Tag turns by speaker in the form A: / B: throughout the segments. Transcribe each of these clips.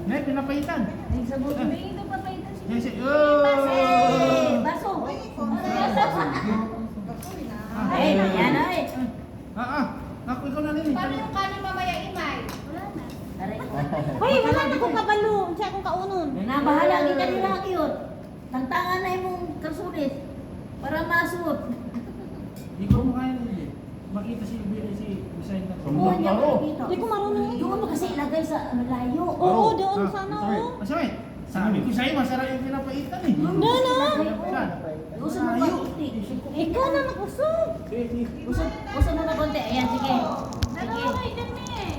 A: Nay, pinapahitan.
B: Ay, sabot. May ito papahitan siya.
A: Yes,
B: Baso. Ay, yan ay.
A: Ako ikaw na rin.
C: Paano yung kanin mamaya, Imay?
B: Wala na. Aray.
D: Hoy, wala na kong kabalo. Siya akong kaunon.
B: Nabahala kita nila yun. Tantangan na yung kasulit. Para masud.
A: Hindi ko makaya nila. Makita si Bisay na.
B: Oo, niya makikita.
D: Hindi ko marunong.
B: Doon mo kasi ilagay sa layo.
D: Oo, doon sana oh.
A: Masama eh. Sabi ko sa'yo, masarap yung pinapahitan eh.
D: Na.
B: Usap mo ba konti?
D: Ikaw na nakusog.
B: Usap mo ba konti? Ayan, sige.
C: Dalawa kayo dyan eh.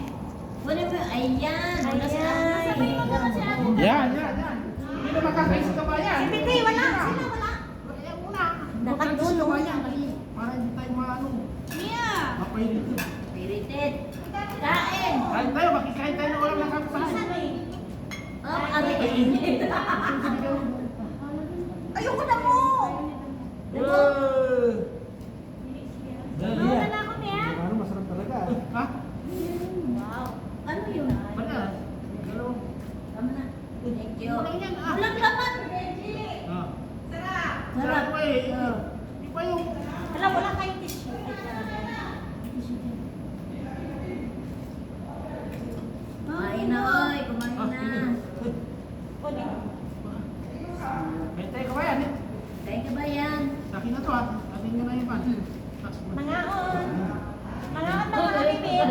B: Wala mo, ayan. Wala si Anay.
C: Sabay mo na si Ate.
A: Yan. Hindi na makakain sa kabayan.
D: Si Titi, wala.
C: Sila wala. Kaya muna.
B: Nakatulong.
A: Sa kabayan kasi para hindi tayo maano.
C: Mia.
A: Mapahilit yun.
B: Spirited. Kain.
A: Kain tayo, makikain tayo na walang nakapain.
B: Oh, abi.
D: Ayoko na mo.
C: Mawala na ako, Mia.
A: Ano masarap talaga. Ha?
B: Wow. Ano yun?
A: Bana. Hello.
B: Tama na. Thank you.
C: Walang yan, ah.
B: Walang laman.
A: Ah.
C: Sarap.
A: Sarap ko eh. Di pa yung...
D: Wala, wala kayong tissue.
B: Kumain na, oy. Kumain na.
A: Kain tayo kabayan eh.
B: Kain ka ba yan?
A: Sa akin na to ah. Akin nyo na yung pan.
D: Mangaon. Mangaon na mga bibig.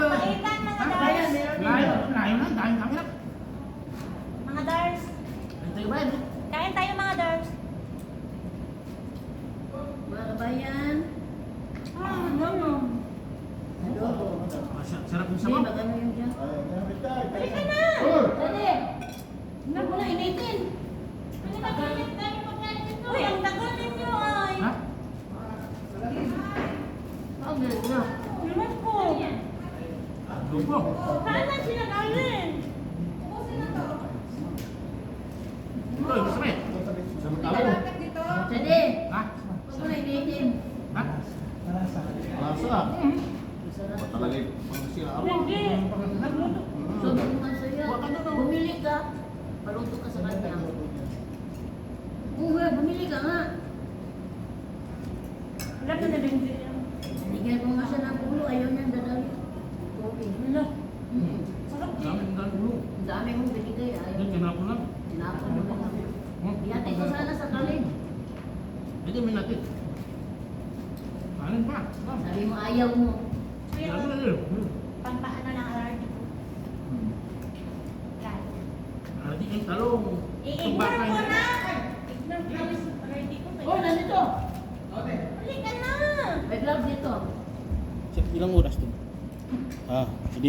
D: Paitan mga dars.
A: Layo na. Dahil kami na.
D: Mga dars.
A: Kain tayo kabayan eh.
D: Kain tayo mga dars.
B: Mga bayan.
D: Ano?
B: Adobo.
A: Sarap yung
B: Hindi,
A: sabaw.
B: magano yung dyan?
D: Halika na.
B: Dali. Hindi mo na initin.
D: Uy, ang tagal ninyo ay.
A: Ha?
B: Okay na.
D: Naman po.
A: Lupo.
D: Saan na sila galing?
A: Uy, masama eh. Sama tao.
C: Lalapit dito.
B: Dali.
A: Ha?
B: Huwag mo na initin.
A: Ha?
E: Lasa. Talaga sila ako.
D: Hindi.
B: Sabi mo nga sa'yo. Bumili ka. Paluto ka sa kanya. Oo, bumili ka nga.
D: Wala ka na din.
B: Bigyan mo nga siya ng ulo. Ayaw niyan dadali. Okay.
D: Wala. Sarap
A: Dami ng dami ulo.
B: Ang dami mong binigay. Ayaw.
A: Yan, kinapon lang.
B: Tinapon mo lang. Iyate ko sana sa kalim.
A: Ito may natin. Kanin pa.
B: Sabi mo ayaw mo.
A: Sabi na din.
D: Pampaan na lang alarm ko.
A: Hindi kayong talong.
D: I-ignore ko na. Ignore ko na. Ready ko.
B: Oh, nandito.
D: Halika na.
B: May glove dito.
E: Ilang oras to? Ah, hindi